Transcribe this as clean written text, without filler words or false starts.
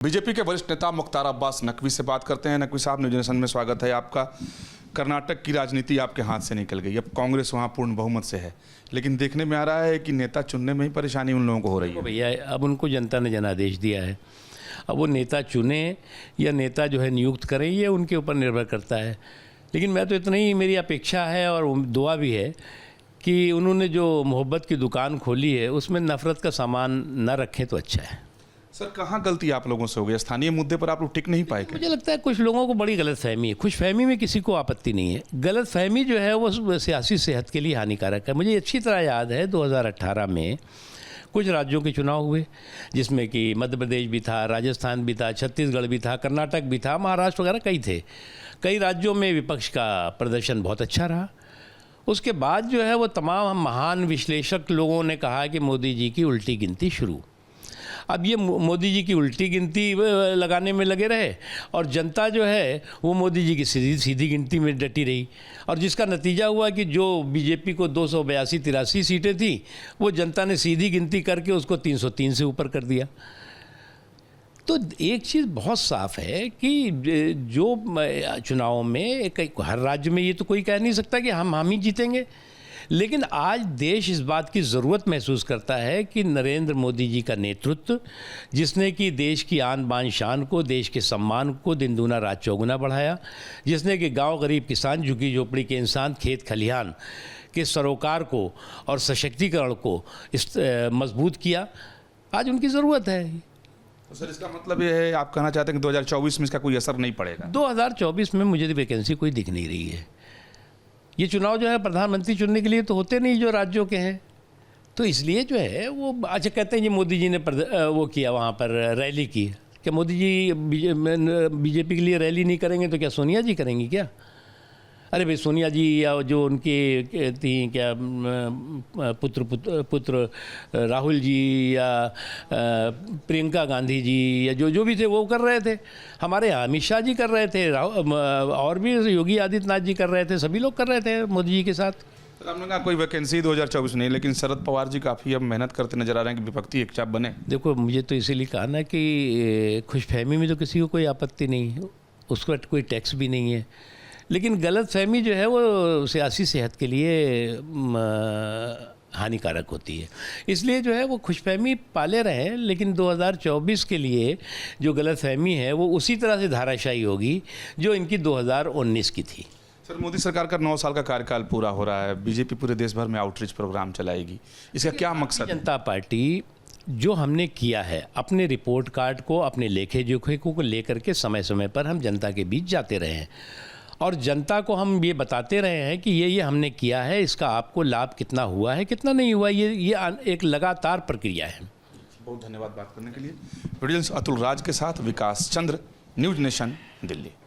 BJP के वरिष्ठ नेता मुख्तार अब्बास नकवी से बात करते हैं। नकवी साहब, न्यूज़ नेशन में स्वागत है आपका। कर्नाटक की राजनीति आपके हाथ से निकल गई, अब कांग्रेस वहां पूर्ण बहुमत से है, लेकिन देखने में आ रहा है कि नेता चुनने में ही परेशानी उन लोगों को हो रही है। भैया, अब उनको जनता ने जनादेश दिया है, अब वो नेता चुने या नेता जो है नियुक्त करें, ये उनके ऊपर निर्भर करता है। लेकिन मैं तो इतना ही मेरी अपेक्षा है और दुआ भी है कि उन्होंने जो मोहब्बत की दुकान खोली है उसमें नफ़रत का सामान न रखें तो अच्छा है। सर, कहाँ गलती आप लोगों से हो गई? स्थानीय मुद्दे पर आप लोग टिक नहीं पाए? मुझे लगता है कुछ लोगों को बड़ी गलतफहमी है। खुशफहमी में किसी को आपत्ति नहीं है, गलतफहमी जो है वो सियासी सेहत के लिए हानिकारक है। मुझे अच्छी तरह याद है 2018 में कुछ राज्यों के चुनाव हुए, जिसमें कि मध्य प्रदेश भी था, राजस्थान भी था, छत्तीसगढ़ भी था, कर्नाटक भी था, महाराष्ट्र वगैरह कई थे। कई राज्यों में विपक्ष का प्रदर्शन बहुत अच्छा रहा। उसके बाद जो है वो तमाम महान विश्लेषक लोगों ने कहा कि मोदी जी की उल्टी गिनती शुरू। अब ये मोदी जी की उल्टी गिनती लगाने में लगे रहे और जनता जो है वो मोदी जी की सीधी गिनती में डटी रही, और जिसका नतीजा हुआ कि जो बीजेपी को 282-83 सीटें थी वो जनता ने सीधी गिनती करके उसको 303 से ऊपर कर दिया। तो एक चीज़ बहुत साफ है कि जो चुनाव में हर राज्य में ये तो कोई कह नहीं सकता कि हम ही जीतेंगे, लेकिन आज देश इस बात की ज़रूरत महसूस करता है कि नरेंद्र मोदी जी का नेतृत्व, जिसने कि देश की आन बान शान को, देश के सम्मान को दिन दूना रात चौगुना बढ़ाया, जिसने कि गांव गरीब किसान, झुग्गी झोपड़ी के इंसान, खेत खलिहान के सरोकार को और सशक्तिकरण को मजबूत किया, आज उनकी ज़रूरत है। तो सर, इसका मतलब ये है आप कहना चाहते हैं कि 2024 में इसका कोई असर नहीं पड़ेगा? 2024 में मुझे वैकेंसी कोई दिख नहीं रही है। ये चुनाव जो है प्रधानमंत्री चुनने के लिए तो होते नहीं जो राज्यों के हैं, तो इसलिए जो है वो अच्छा कहते हैं कि मोदी जी ने वो किया, वहाँ पर रैली की। क्या मोदी जी बीजेपी के लिए रैली नहीं करेंगे तो क्या सोनिया जी करेंगी क्या? अरे भाई, सोनिया जी या जो उनके थी क्या पुत्र राहुल जी या प्रियंका गांधी जी या जो भी थे वो कर रहे थे। हमारे यहाँ अमित शाह जी कर रहे थे, और भी योगी आदित्यनाथ जी कर रहे थे, सभी लोग कर रहे थे मोदी जी के साथ। हमने कहा कोई वैकेंसी 2024 नहीं, लेकिन शरद पवार जी काफ़ी अब मेहनत करते नजर आ रहे हैं कि विपक्षी एक चाप बने। देखो, मुझे तो इसीलिए कहा ना कि खुशफहमी में तो किसी को कोई आपत्ति नहीं है, उसका कोई टैक्स भी नहीं है, लेकिन गलतफहमी जो है वो सियासी सेहत के लिए हानिकारक होती है। इसलिए जो है वो खुशफहमी पाले रहें, लेकिन 2024 के लिए जो गलतफहमी है वो उसी तरह से धाराशायी होगी जो इनकी 2019 की थी। सर, मोदी सरकार का 9 साल का कार्यकाल पूरा हो रहा है, बीजेपी पूरे देश भर में आउटरीच प्रोग्राम चलाएगी, इसका क्या मकसद है? जनता पार्टी जो हमने किया है, अपने रिपोर्ट कार्ड को, अपने लेखे जोखे को लेकर के समय समय पर हम जनता के बीच जाते रहे हैं और जनता को हम ये बताते रहे हैं कि ये हमने किया है, इसका आपको लाभ कितना हुआ है, कितना नहीं हुआ, ये एक लगातार प्रक्रिया है। बहुत धन्यवाद बात करने के लिए। प्रोड्यूसर अतुल राज के साथ विकास चंद्र, न्यूज़ नेशन, दिल्ली।